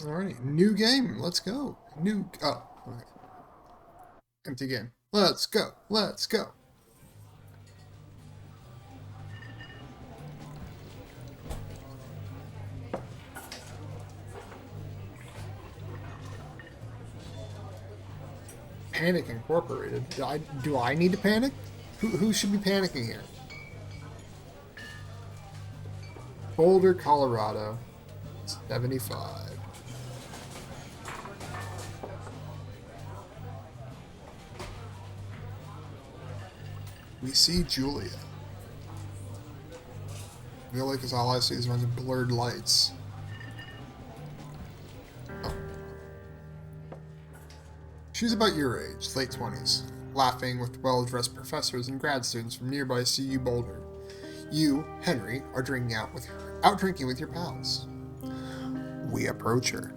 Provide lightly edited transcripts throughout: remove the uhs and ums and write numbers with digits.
Alright, new game. Let's go. New. Oh, okay. Empty game. Let's go. Let's go. Panic Incorporated. Do I need to panic? Who should be panicking here? Boulder, Colorado. 75. We see Julia. I feel like it's all I see is a bunch of blurred lights. Oh. She's about your age, late 20s, laughing with well-dressed professors and grad students from nearby CU Boulder. You, Henry, are out drinking with your pals. We approach her.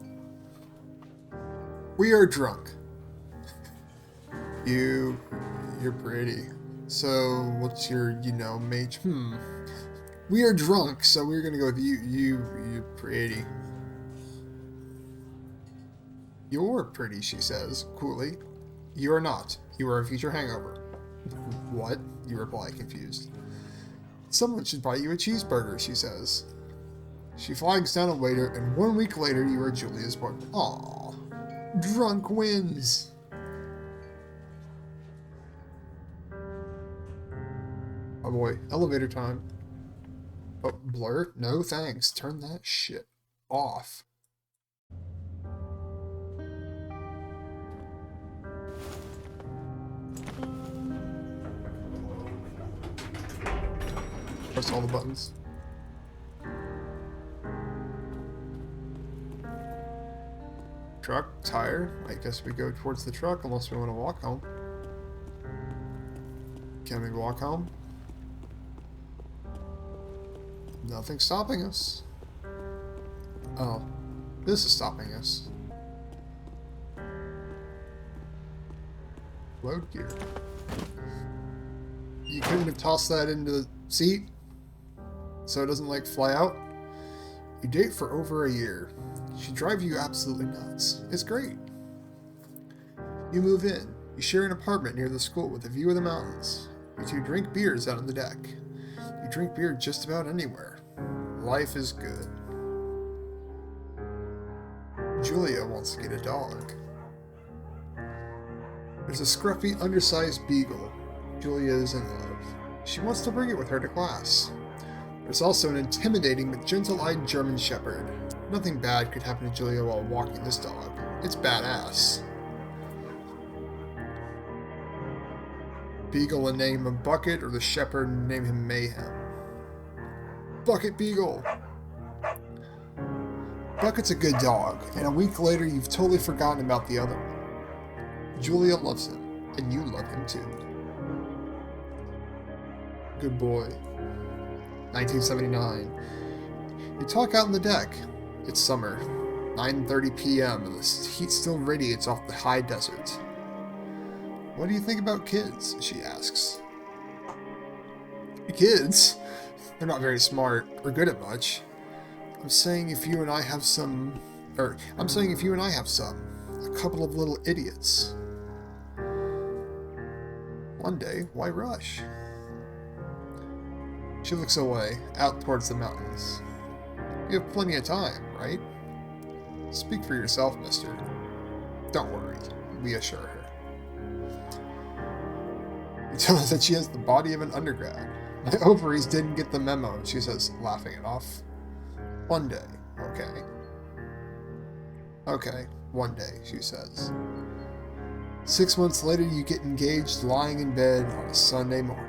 We are drunk. You're pretty. So, what's your, mate? We are drunk, so we're gonna go with you. You're pretty. You're pretty, she says, coolly. You are not. You are a future hangover. What? You reply, confused. Someone should buy you a cheeseburger, she says. She flags down a waiter, and 1 week later you are Julia's boyfriend. Aww. Drunk wins. Oh boy, elevator time. Oh, blur? No thanks. Turn that shit off. Press all the buttons. Truck, tire. I guess we go towards the truck unless we want to walk home. Can we walk home? Nothing's stopping us. Oh, this is stopping us. Load gear. You couldn't have tossed that into the seat so it doesn't like fly out? You date for over a year. She drives you absolutely nuts. It's great. You move in. You share an apartment near the school with a view of the mountains. You two drink beers out on the deck. You drink beer just about anywhere. Life is good. Julia wants to get a dog. There's a scruffy, undersized beagle. Julia is in love. She wants to bring it with her to class. There's also an intimidating but gentle-eyed German shepherd. Nothing bad could happen to Julia while walking this dog. It's badass. Beagle a name him Bucket, or the shepherd name him Mayhem. Bucket Beagle! Bucket's a good dog, and a week later you've totally forgotten about the other one. Julia loves him, and you love him too. Good boy. 1979. You talk out on the deck. It's summer. 9:30 p.m. and the heat still radiates off the high desert. What do you think about kids? She asks. Kids? They're not very smart or good at much. I'm saying if you and I have some. A couple of little idiots. One day, why rush? She looks away, out towards the mountains. You have plenty of time, right? Speak for yourself, mister. Don't worry, we assure her. You tell her that she has the body of an undergrad. My ovaries didn't get the memo, she says, laughing it off. One day, okay. Okay, one day, she says. 6 months later, you get engaged lying in bed on a Sunday morning.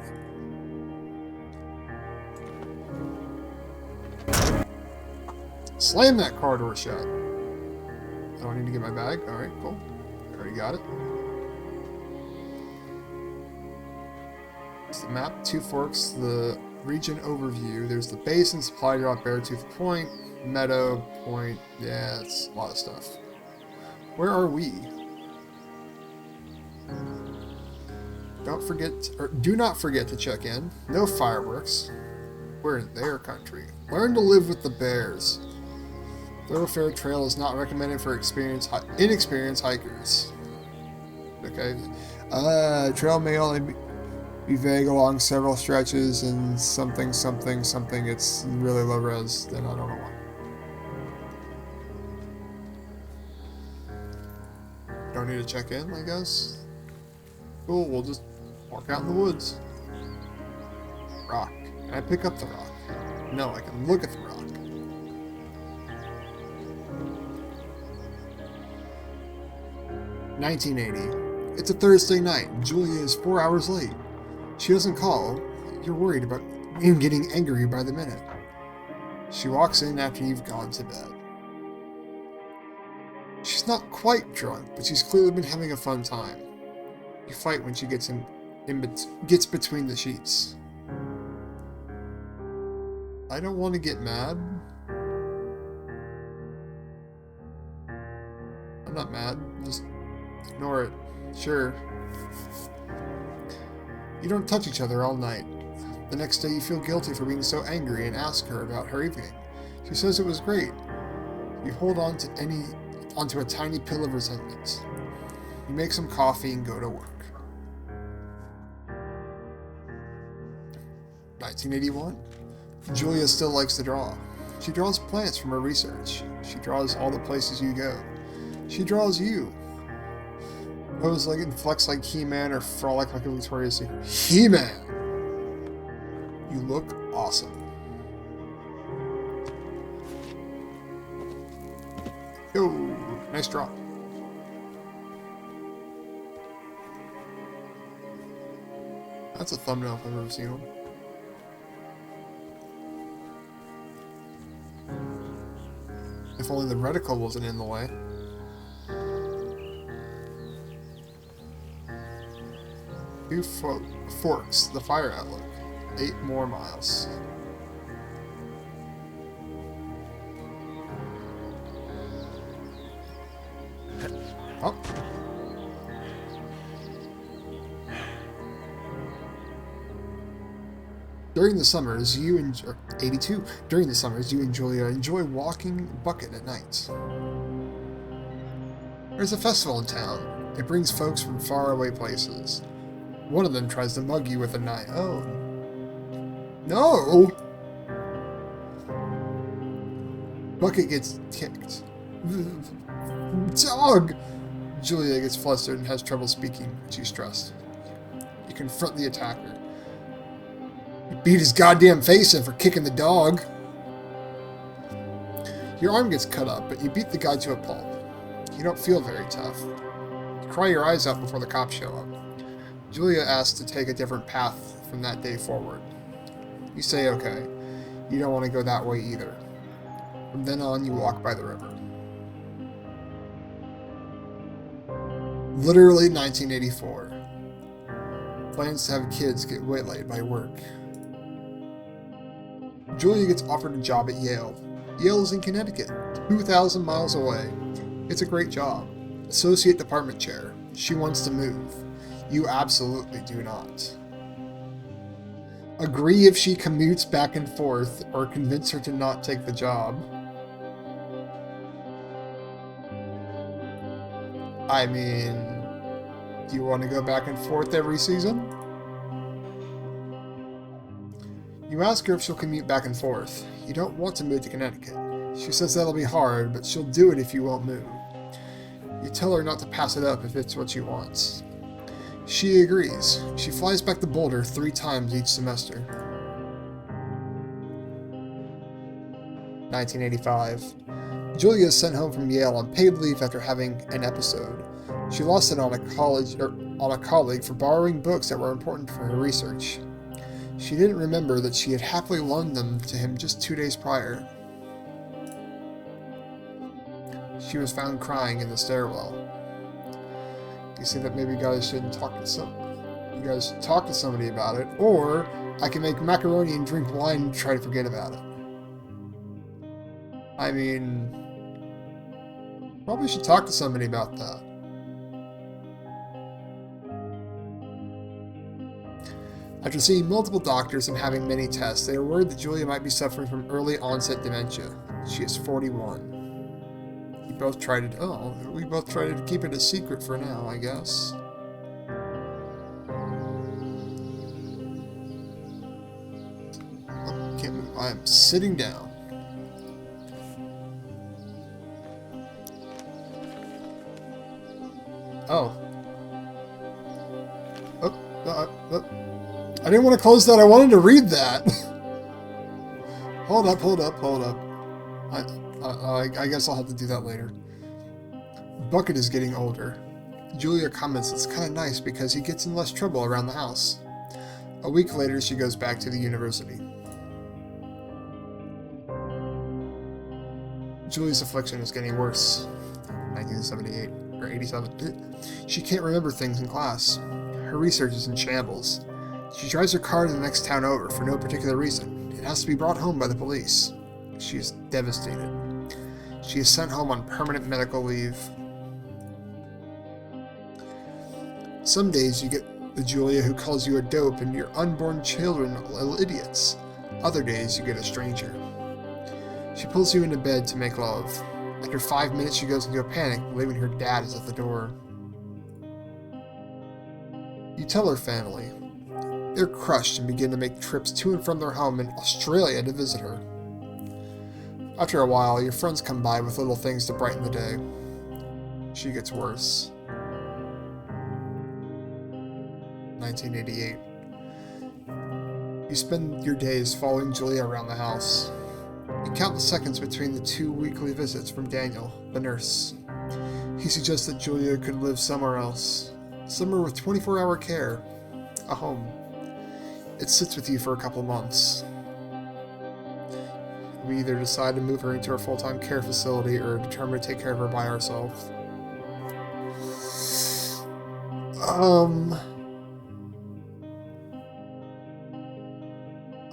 Slam that car door shut. I don't need to get my bag. Alright, cool. I already got it. It's the map, Two Forks, the region overview. There's the base and supply drop, Beartooth Point, Meadow Point. Yeah, it's a lot of stuff. Where are we? Do not forget to check in. No fireworks. We're in their country. Learn to live with the bears. Thoroughfare trail is not recommended for inexperienced hikers. Okay. Trail may only be vague along several stretches and something. It's really low res. Then I don't know why. Don't need to check in, I guess. Cool, we'll just walk out in the woods. Rock. Can I pick up the rock? No, I can look at the rock. $19.80. It's a Thursday night. Julia is 4 hours late. She doesn't call. You're worried about him getting angry by the minute. She walks in after you've gone to bed. She's not quite drunk, but she's clearly been having a fun time. You fight when she gets gets between the sheets. I don't want to get mad. I'm not mad. Just ignore it. Sure. You don't touch each other all night. The next day you feel guilty for being so angry and ask her about her evening. She says it was great. You hold onto a tiny pill of resentment. You make some coffee and go to work. 1981. Julia still likes to draw. She draws plants from her research. She draws all the places you go. She draws you. Pose like and flex like He-Man or frolic like a Victoria's Secret. He-Man! You look awesome. Yo, nice draw. That's a thumbnail if I've ever seen one. If only the reticle wasn't in the way. Two forks, the fire outlook. 8 more miles. Oh. During the summers, you and 82. During the summers, you and Julia enjoy walking Bucket at night. There's a festival in town. It brings folks from faraway places. One of them tries to mug you with a knife. Oh. No! Bucket gets kicked. Dog! Julia gets flustered and has trouble speaking. She's stressed. You confront the attacker. You beat his goddamn face in for kicking the dog. Your arm gets cut up, but you beat the guy to a pulp. You don't feel very tough. You cry your eyes out before the cops show up. Julia asks to take a different path from that day forward. You say okay. You don't want to go that way either. From then on, you walk by the river. Literally 1984. Plans to have kids get waylaid by work. Julia gets offered a job at Yale. Yale is in Connecticut, 2,000 miles away. It's a great job. Associate department chair. She wants to move. You absolutely do not. Agree if she commutes back and forth, or convince her to not take the job. I mean, do you want to go back and forth every season? You ask her if she'll commute back and forth. You don't want to move to Connecticut. She says that'll be hard, but she'll do it if you won't move. You tell her not to pass it up if it's what she wants. She agrees. She flies back to Boulder 3 times each semester. 1985. Julia is sent home from Yale on paid leave after having an episode. She lost it on a colleague for borrowing books that were important for her research. She didn't remember that she had happily loaned them to him just 2 days prior. She was found crying in the stairwell. You say that maybe you guys shouldn't talk to you guys should talk to somebody about it, or I can make macaroni and drink wine and try to forget about it. I mean, probably should talk to somebody about that. After seeing multiple doctors and having many tests, they are worried that Julia might be suffering from early onset dementia. She is 41. We both tried to keep it a secret for now, I guess. Oh, can't move. I'm sitting down. Oh. I didn't want to close that. I wanted to read that. Hold up. I guess I'll have to do that later. Bucket is getting older. Julia comments it's kind of nice because he gets in less trouble around the house. A week later, she goes back to the university. Julia's affliction is getting worse. 1978 or 87. She can't remember things in class. Her research is in shambles. She drives her car to the next town over for no particular reason. It has to be brought home by the police. She is devastated. She is sent home on permanent medical leave. Some days you get the Julia who calls you a dope and your unborn children idiots. Other days you get a stranger. She pulls you into bed to make love. After 5 minutes she goes into a panic, believing her dad is at the door. You tell her family. They're crushed and begin to make trips to and from their home in Australia to visit her. After a while, your friends come by with little things to brighten the day. She gets worse. 1988. You spend your days following Julia around the house. You count the seconds between the 2 weekly visits from Daniel, the nurse. He suggests that Julia could live somewhere else. Somewhere with 24-hour care. A home. It sits with you for a couple months. We either decide to move her into our full-time care facility or determine to take care of her by ourselves. I'm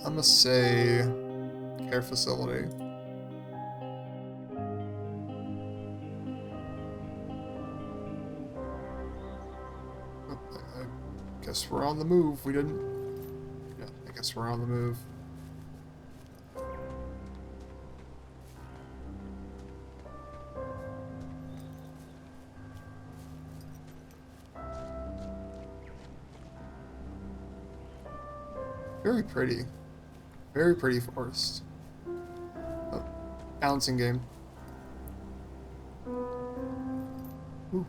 gonna say care facility. I guess we're on the move. We didn't. Yeah, I guess we're on the move. Very pretty. Very pretty forest. Oh, bouncing game. Ooh.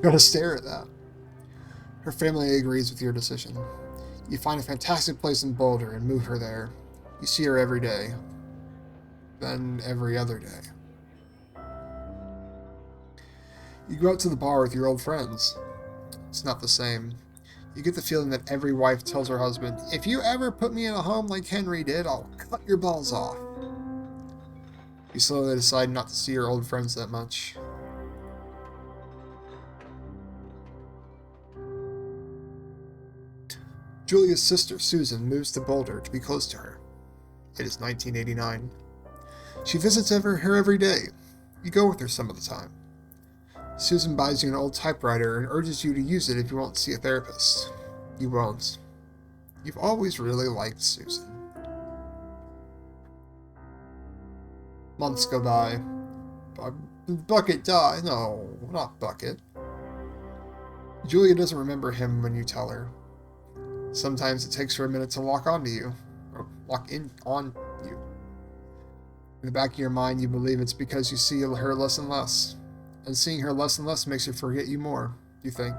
Gotta stare at that. Her family agrees with your decision. You find a fantastic place in Boulder and move her there. You see her every day. Then every other day. You go out to the bar with your old friends. It's not the same. You get the feeling that every wife tells her husband, if you ever put me in a home like Henry did, I'll cut your balls off. You slowly decide not to see your old friends that much. Julia's sister, Susan, moves to Boulder to be close to her. It is 1989. She visits her every day. You go with her some of the time. Susan buys you an old typewriter and urges you to use it if you won't see a therapist. You won't. You've always really liked Susan. Months go by. Bucket died. No, not Bucket. Julia doesn't remember him when you tell her. Sometimes it takes her a minute to lock onto you, or lock in on you. In the back of your mind, you believe it's because you see her less and less. And seeing her less and less makes her forget you more, you think.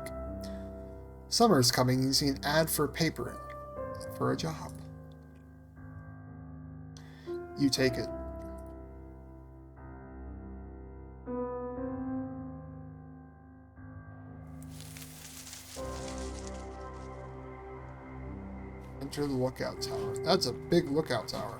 Summer is coming and you see an ad for paper, for a job. You take it. Enter the lookout tower. That's a big lookout tower.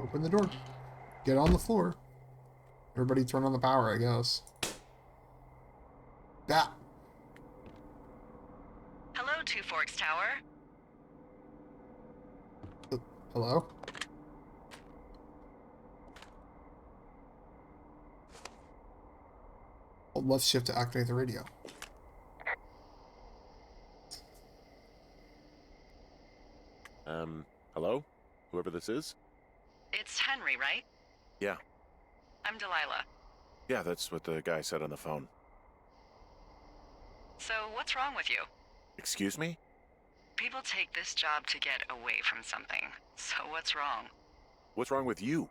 Open the door. Get on the floor. Everybody turn on the power, I guess. Yeah. Hello, Two Forks Tower. Hello? Hold left shift to activate the radio. Hello? Whoever this is? It's Henry, right? Yeah. I'm Delilah. Yeah, that's what the guy said on the phone. So, what's wrong with you? Excuse me? People take this job to get away from something. So, what's wrong? What's wrong with you?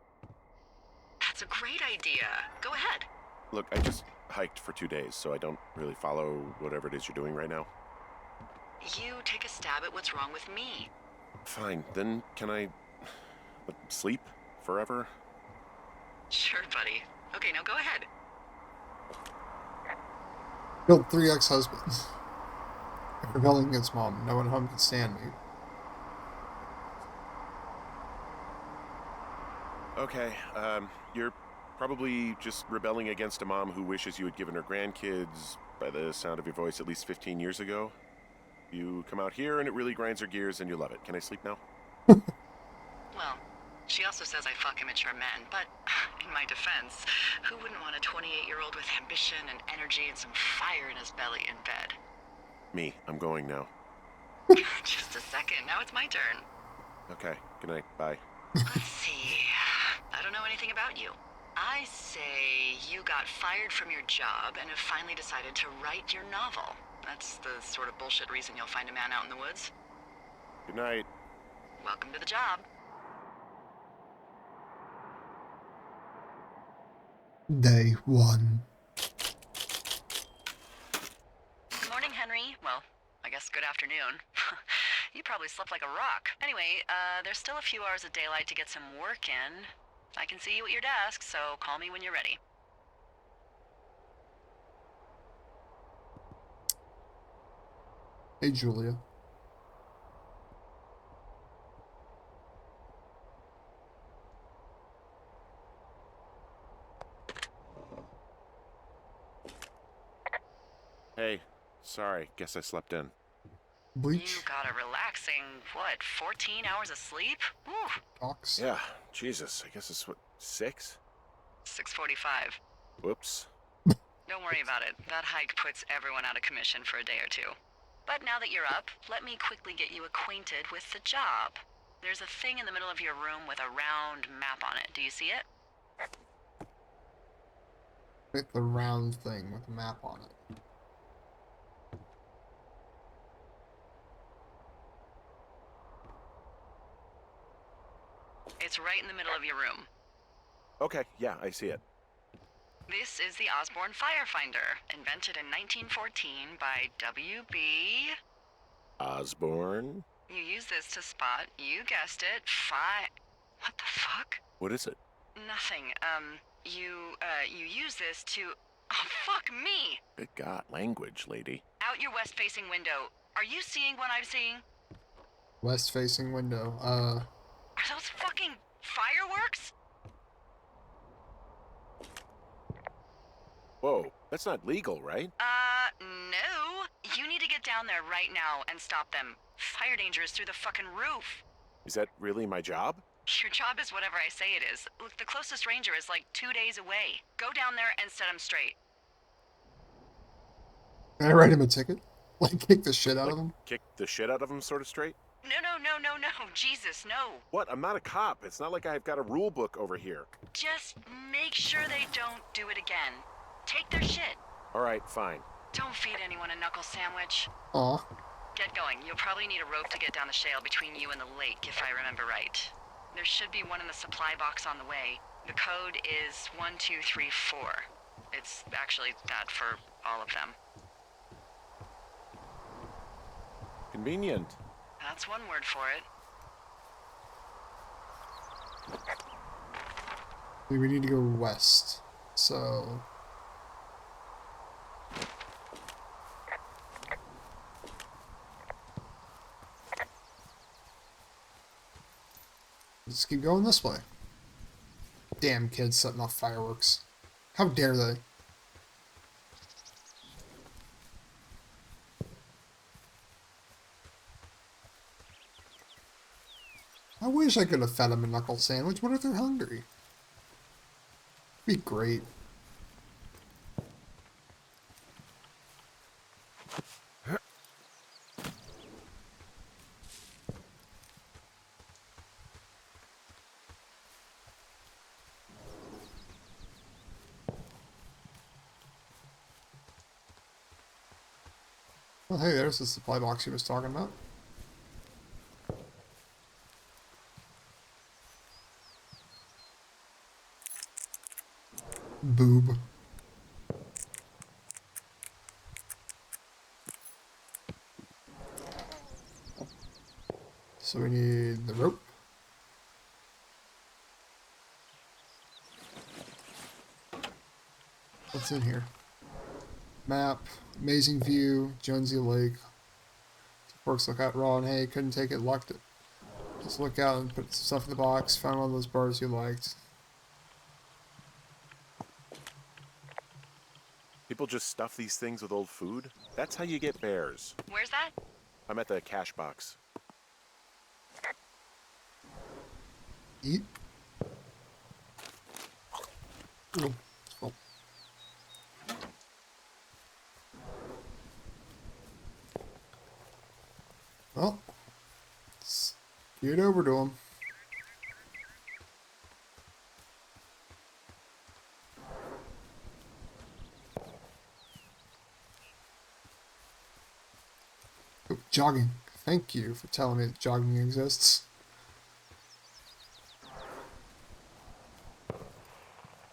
That's a great idea. Go ahead. Look, I just hiked for 2 days, so I don't really follow whatever it is you're doing right now. You take a stab at what's wrong with me. Fine, then can I sleep forever? Sure, buddy. Okay, now go ahead. Killed 3 ex-husbands. Rebelling against mom. No one home can stand me. Okay, you're probably just rebelling against a mom who wishes you had given her grandkids, by the sound of your voice, at least 15 years ago. You come out here and it really grinds her gears and you love it. Can I sleep now? Well, she also says I fuck immature men, but in my defense, who wouldn't want a 28-year-old with ambition and energy and some fire in his belly in bed? Me. I'm going now. Just a second, now it's my turn. Okay, good night. Bye. Let's see. I don't know anything about you. I say you got fired from your job and have finally decided to write your novel. That's the sort of bullshit reason you'll find a man out in the woods. Good night. Welcome to the job. Day 1. Good morning, Henry. Well, I guess good afternoon. You probably slept like a rock. Anyway, there's still a few hours of daylight to get some work in. I can see you at your desk, so call me when you're ready. Hey, Julia. Hey, sorry. Guess I slept in. Bleach. You got a relaxing, 14 hours of sleep? Whew. Talks. Yeah, Jesus. I guess it's what, 6? 6:45. Whoops. Don't worry about it. That hike puts everyone out of commission for a day or two. But now that you're up, let me quickly get you acquainted with the job. There's a thing in the middle of your room with a round map on it. Do you see it? Pick the round thing with a map on it. It's right in the middle of your room. Okay, yeah, I see it. This is the Osborne Firefinder, invented in 1914 by W.B. Osborne? You use this to spot, you guessed it, What the fuck? What is it? Nothing. You use this to... Oh, fuck me! Good God, language, lady. Out your west-facing window. Are you seeing what I'm seeing? West-facing window. Are those fucking fireworks? Whoa, that's not legal, right? No. You need to get down there right now and stop them. Fire danger is through the fucking roof. Is that really my job? Your job is whatever I say it is. Look, the closest ranger is like 2 days away. Go down there and set him straight. Can I write him a ticket? Like, kick the shit out of him? Kick the shit out of him, sort of straight? No. Jesus, no. What? I'm not a cop. It's not like I've got a rule book over here. Just make sure they don't do it again. Take their shit. All right, fine. Don't feed anyone a knuckle sandwich. Aw. Get going. You'll probably need a rope to get down the shale between you and the lake, if I remember right. There should be one in the supply box on the way. The code is 1234. It's actually that for all of them. Convenient. That's one word for it. We need to go west. So... let's keep going this way. Damn kids setting off fireworks. How dare they? I wish I could have fed them a knuckle sandwich. What if they're hungry? Be great. Well, hey, there's the supply box he was talking about. Boob. So we need the rope. What's in here? Map, amazing view, Jonesy Lake. Forks look out raw and hey, couldn't take it, locked it. Just look out and put some stuff in the box. Found one of those bars you liked. People just stuff these things with old food? That's how you get bears. Where's that? I'm at the cash box. Eat. Oh. Oh. Well, let's get over to him. Oh, jogging. Thank you for telling me that jogging exists.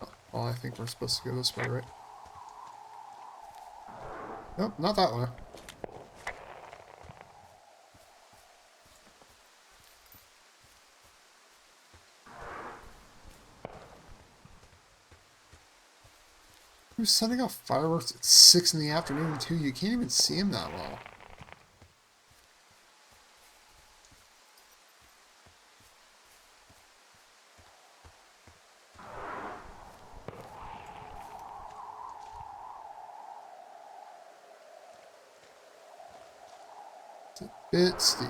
Oh, well, I think we're supposed to go this way, right? Nope, not that way. Who's setting off fireworks at 6 in the afternoon, too? You can't even see him that well. It's a bit steep.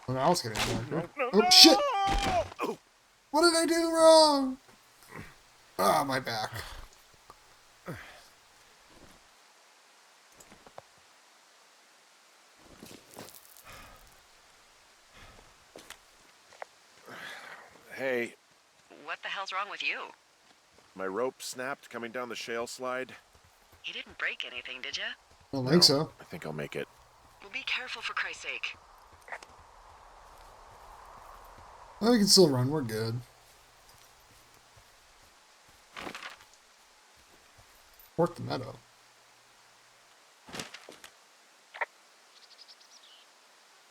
Well, now I was getting darker. Oh, shit! What did I do wrong? Ah, my back. Hey, What the hell's wrong with you? my rope snapped coming down the shale slide. You didn't break anything, did you? I don't think so. I think I'll make it. Well, be careful for Christ's sake. Oh, we can still run. We're good. Port the meadow.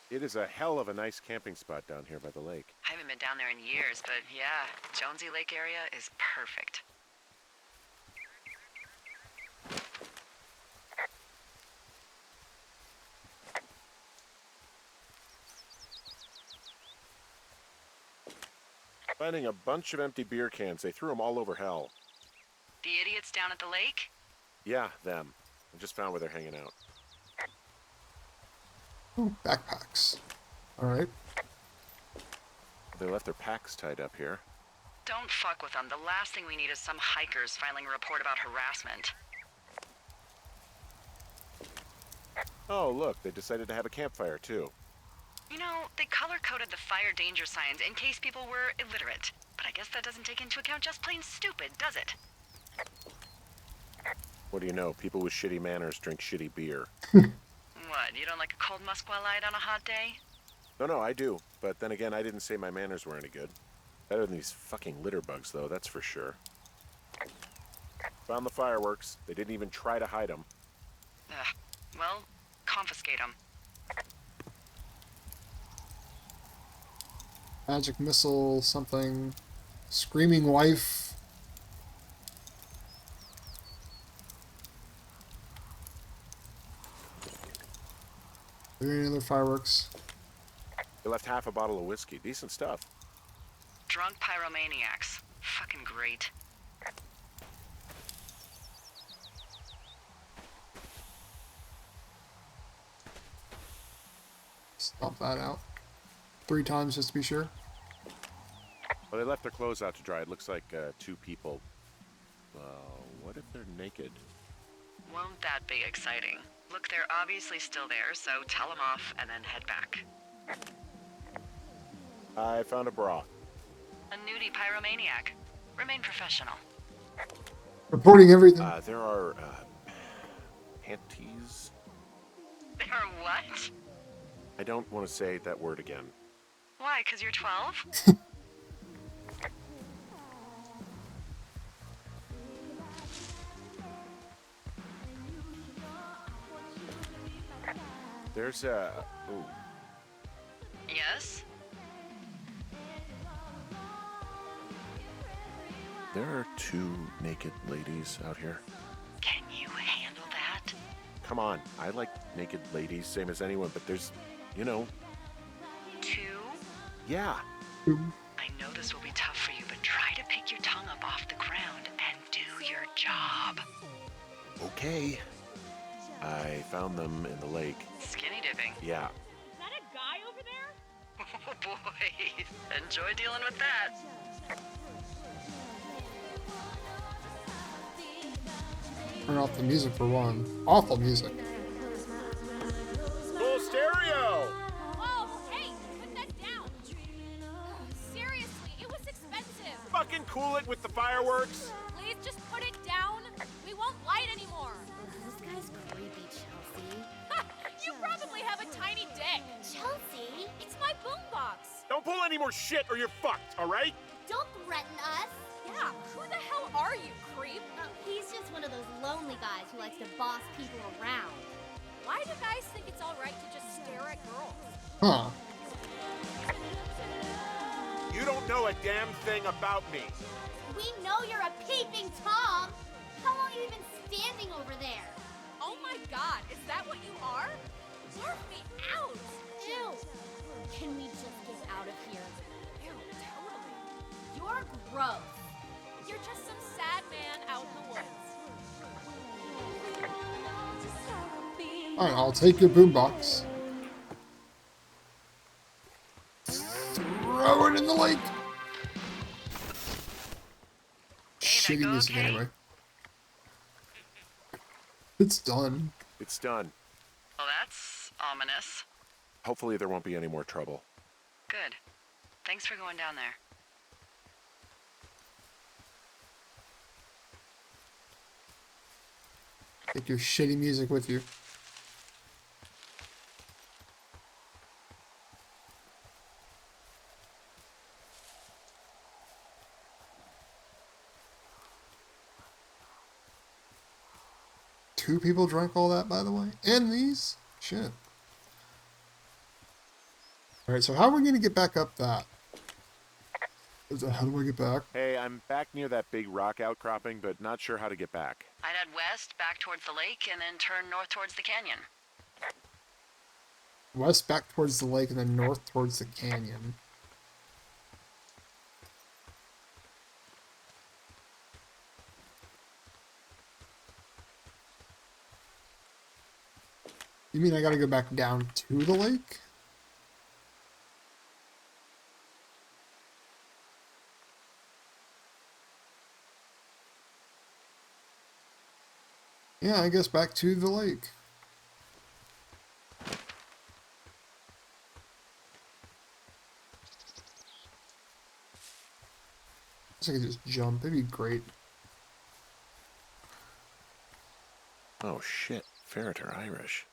It is a hell of a nice camping spot down here by the lake. I haven't been down there in years, but yeah, Jonesy Lake area is perfect. Finding a bunch of empty beer cans. They threw them all over hell. The idiots down at the lake? Yeah, them. I just found where they're hanging out. Ooh, backpacks. Alright. They left their packs tied up here. Don't fuck with them. The last thing we need is some hikers filing a report about harassment. Oh, look, they decided to have a campfire, too. You know, they color-coded the fire danger signs in case people were illiterate. But I guess that doesn't take into account just plain stupid, does it? What do you know? People with shitty manners drink shitty beer. What, you don't like a cold Musqua Light on a hot day? No, I do. But then again, I didn't say my manners were any good. Better than these fucking litter bugs, though, that's for sure. Found the fireworks. They didn't even try to hide them. Ugh. Well, confiscate them. Magic missile, something. Screaming wife. Are there any other fireworks? They left half a bottle of whiskey. Decent stuff. Drunk pyromaniacs. Fucking great. Stomp that out. 3 times just to be sure. Well, they left their clothes out to dry. It looks like 2 people. What if they're naked? Won't that be exciting? Look, they're obviously still there, so tell them off and then head back. I found a bra. A nudie pyromaniac. Remain professional. Reporting everything. There are panties. They are what? I don't want to say that word again. Why, 'cause you're 12? There's a... Ooh. Yes? There are 2 naked ladies out here. Can you handle that? Come on, I like naked ladies, same as anyone, but there's, you know... 2? Yeah. I know this will be tough for you, but try to pick your tongue up off the ground and do your job. Okay. I found them in the lake. Skinny dipping. Yeah. Is that a guy over there? Oh boy. Enjoy dealing with that. Turn off the music for one. Awful music. Full stereo! Oh, hey, put that down. Seriously, it was expensive. Fucking cool it with the fireworks! Please just put it down. We won't light anymore. This guy's creepy, Chelsea. You probably have a tiny dick. Chelsea, It's my boombox. Don't pull any more shit or you're fucked, alright? don't threaten us. Yeah, who the hell are you, creep? He's just one of those lonely guys who likes to boss people around. Why do guys think it's all right to just stare at girls? Huh. You don't know a damn thing about me. We know you're a peeping Tom. How long have you been standing over there? Oh my god, is that what you are? Barf me out. Ew. Can we just get out of here? Ew, totally. You're gross. You're just some sad man out in the woods. Alright, I'll take your boombox. Throw it in the lake. Hey, that Shitty go music okay? anyway. It's done. It's done. Well, that's ominous. Hopefully there won't be any more trouble. Good. Thanks for going down there. Take your shitty music with you. Two people drank all that, by the way? And these? Shit. Alright, so how are we going to get back up that? How do I get back? Hey, I'm back near that big rock outcropping, but not sure how to get back. I'd head west, back towards the lake, and then turn north towards the canyon. West back towards the lake and then north towards the canyon. You mean I gotta go back down to the lake? Yeah, I guess back to the lake. I guess I could just jump. It'd be great. Oh shit, ferret are Irish.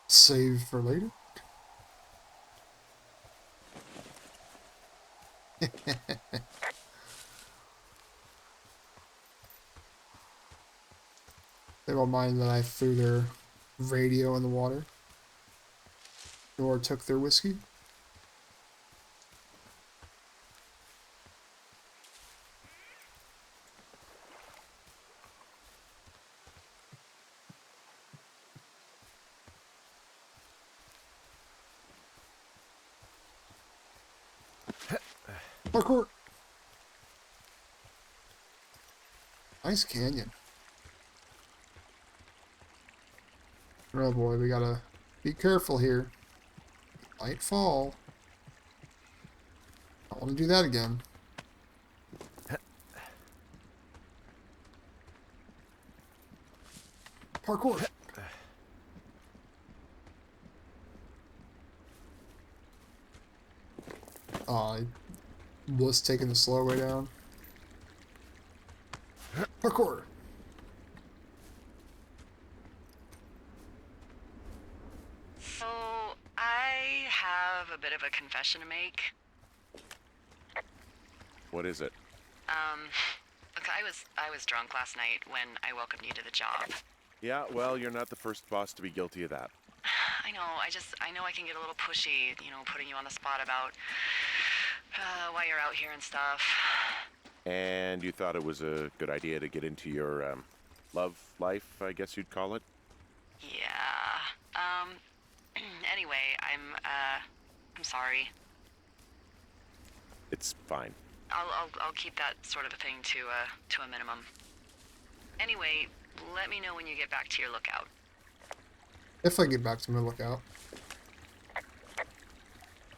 Save for later. They won't mind that I threw their radio in the water. Or took their whiskey. Parkour! Nice canyon. Oh boy, we gotta be careful here. Might fall. I want to do that again. Parkour! I was taking the slow way down. Parkour! So, I have a bit of a confession to make. What is it? Look, I was drunk last night when I welcomed you to the job. Yeah, well, you're not the first boss to be guilty of that. I know, I know I can get a little pushy, you know, putting you on the spot about why you're out here and stuff. And you thought it was a good idea to get into your, love life, I guess you'd call it? Yeah. Anyway, I'm sorry. It's fine. I'll keep that sort of a thing to a minimum. Anyway, let me know when you get back to your lookout. If I get back to my lookout.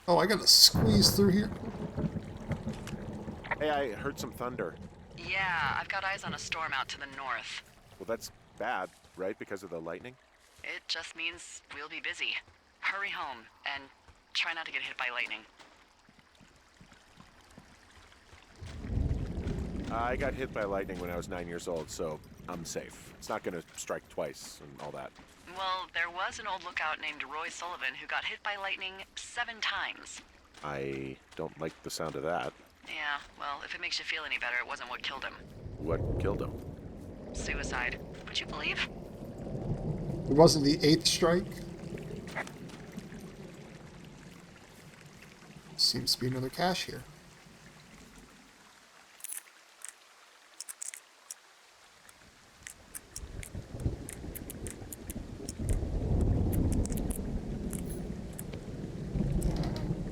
Oh, I gotta squeeze through here. Hey, I heard some thunder. Yeah, I've got eyes on a storm out to the north. Well, that's bad, right? Because of the lightning? It just means we'll be busy. Hurry home and try not to get hit by lightning. I got hit by lightning when I was 9 years old, so I'm safe. It's not gonna strike twice and all that. Well, there was an old lookout named Roy Sullivan who got hit by lightning 7 times. I don't like the sound of that. Yeah, well, if it makes you feel any better, it wasn't what killed him. What killed him? Suicide. Would you believe? It wasn't the 8th strike. Seems to be another cache here.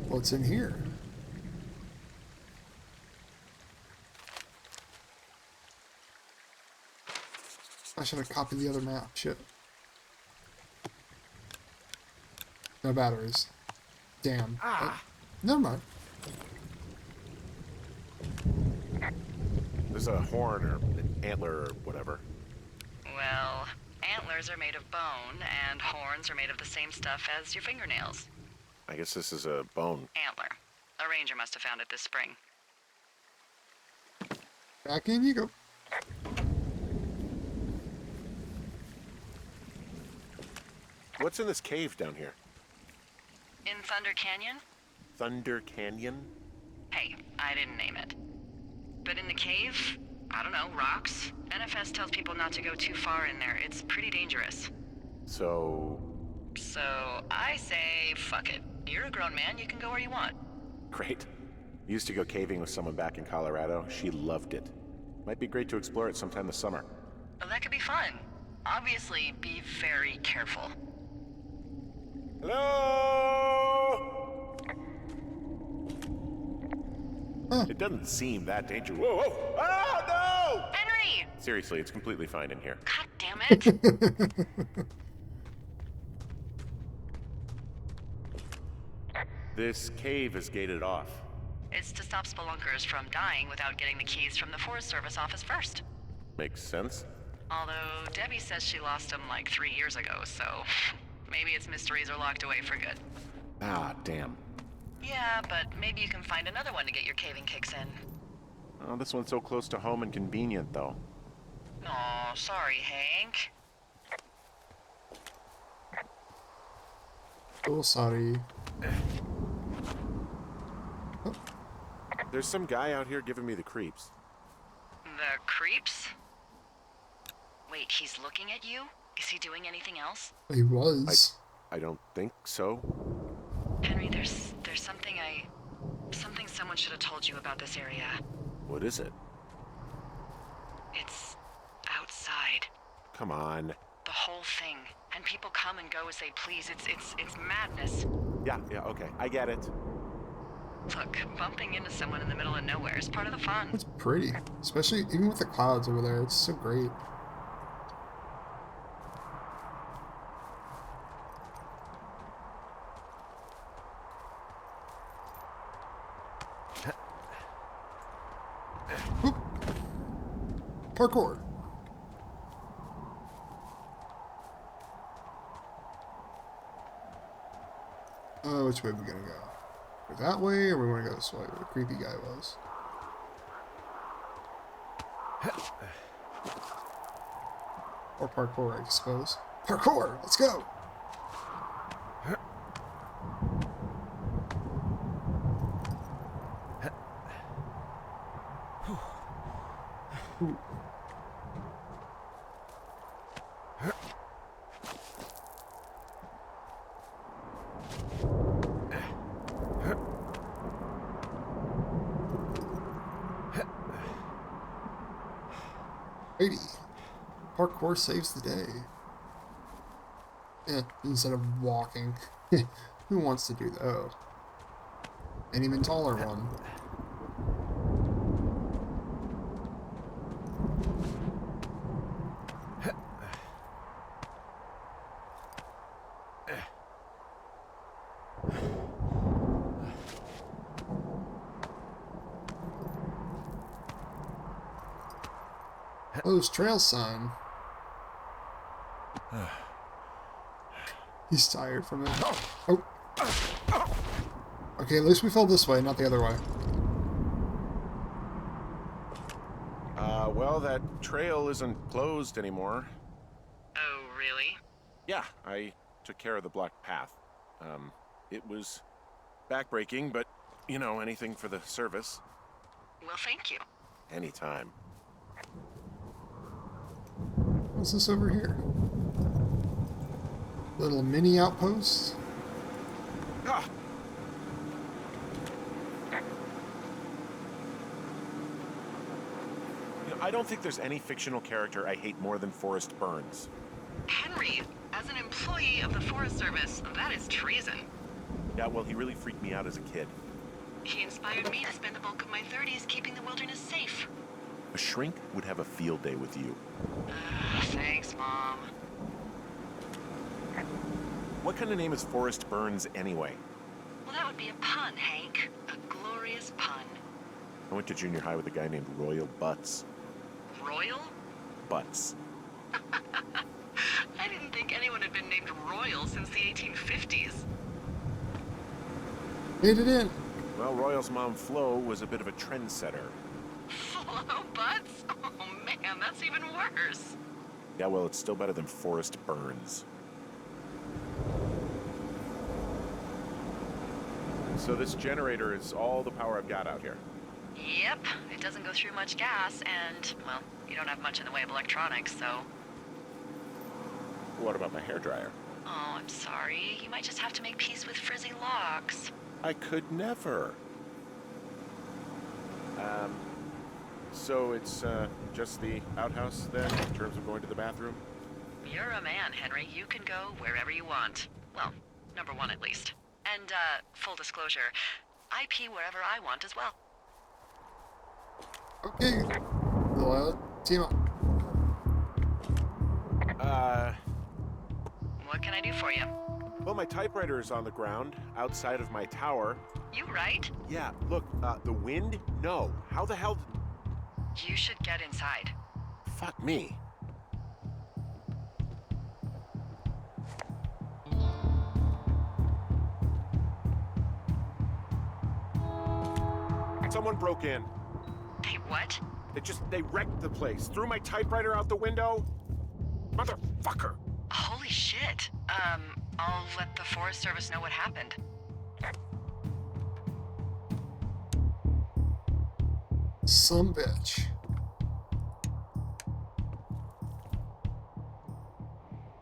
What's in here? I should have copied the other map. Shit. No batteries. Damn. Never mind. There's a horn or an antler or whatever. Well, antlers are made of bone, and horns are made of the same stuff as your fingernails. I guess this is a bone. Antler. A ranger must have found it this spring. Back in you go. What's in this cave down here? In Thunder Canyon? Thunder Canyon? Hey, I didn't name it. But in the cave, I don't know, rocks. NFS tells people not to go too far in there. It's pretty dangerous. So I say, fuck it. You're a grown man, you can go where you want. great. Used to go caving with someone back in Colorado. She loved it. Might be great to explore it sometime this summer. Well, that could be fun. Obviously, be very careful. Hello? It doesn't seem that dangerous. Whoa, whoa! Oh, no! Henry! Seriously, it's completely fine in here. God damn it! This cave is gated off. It's to stop spelunkers from dying without getting the keys from the Forest Service office first. Makes sense. Although Debbie says she lost them like 3 years ago, so maybe its mysteries are locked away for good. Ah, damn. Yeah, but maybe you can find another one to get your caving kicks in. Oh, this one's so close to home and convenient, though. Aw, sorry, Hank. Oh, sorry. There's some guy out here giving me the creeps. The creeps? Wait, he's looking at you? Is he doing anything else? He was. I don't think so. Henry, there's something something someone should have told you about this area. What is it? It's outside. Come on. The whole thing. And people come and go as they please. It's madness. Yeah, okay. I get it. Look, bumping into someone in the middle of nowhere is part of the fun. It's pretty, especially even with the clouds over there. It's so great. Oop. Parkour. Which way are we gonna go? Go that way, or we want to go this way where the creepy guy was? Or parkour, I suppose. Parkour! Let's go! Ooh. 80. Parkour saves the day. Yeah, instead of walking. Who wants to do that? Oh. An even taller one. Oh, there's trail sign. He's tired from it. Oh. Okay, at least we fell this way, not the other way. Well, that trail isn't closed anymore. Oh, really? Yeah, I took care of the blocked path. It was backbreaking, but, you know, anything for the service. Well, thank you. Anytime. What's this over here? Little mini outpost? Ah! You know, I don't think there's any fictional character I hate more than Forrest Burns. Henry, as an employee of the Forest Service, that is treason. Yeah, well, he really freaked me out as a kid. He inspired me to spend the bulk of my 30s keeping the wilderness safe. A shrink would have a field day with you. Thanks, Mom. What kind of name is Forrest Burns anyway? Well, that would be a pun, Hank. A glorious pun. I went to junior high with a guy named Royal Butts. Royal? Butts. I didn't think anyone had been named Royal since the 1850s. Made it in. Well, Royal's mom, Flo, was a bit of a trendsetter. Hello, Butts? Oh, man, that's even worse. Yeah, well, it's still better than Forrest Burns. So this generator is all the power I've got out here. Yep, it doesn't go through much gas, and, well, you don't have much in the way of electronics, so... What about my hairdryer? Oh, I'm sorry. You might just have to make peace with frizzy locks. I could never. So it's just the outhouse then, in terms of going to the bathroom? You're a man, Henry. You can go wherever you want. Well, number one at least. And, full disclosure, I pee wherever I want as well. Okay. Well, team up. What can I do for you? Well, my typewriter is on the ground, outside of my tower. You right? Yeah, look, the wind? No. How the hell You should get inside. Fuck me. Someone broke in. Hey, what? They wrecked the place. Threw my typewriter out the window. Motherfucker. Holy shit. I'll let the Forest Service know what happened. Some bitch.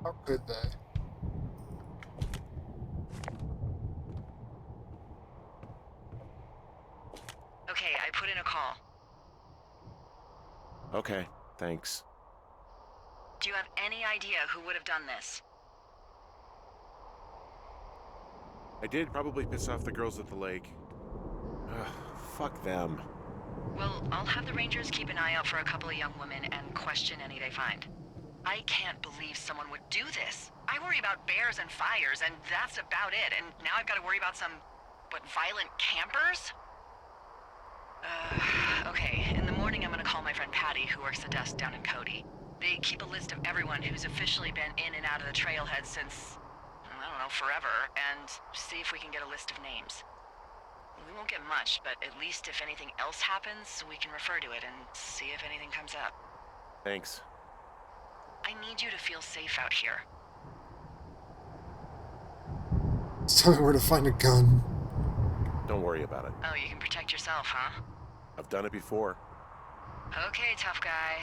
How could they? Okay, I put in a call. Okay, thanks. Do you have any idea who would have done this? I did probably piss off the girls at the lake. Fuck them. Well, I'll have the Rangers keep an eye out for a couple of young women and question any they find. I can't believe someone would do this. I worry about bears and fires, and that's about it. And now I've got to worry about some, violent campers? Okay. In the morning, I'm gonna call my friend Patty, who works the desk down in Cody. They keep a list of everyone who's officially been in and out of the trailhead since, I don't know, forever, and see if we can get a list of names. We won't get much, but at least if anything else happens, we can refer to it and see if anything comes up. Thanks. I need you to feel safe out here. Just tell me where to find a gun. Don't worry about it. Oh, you can protect yourself, huh? I've done it before. Okay, tough guy.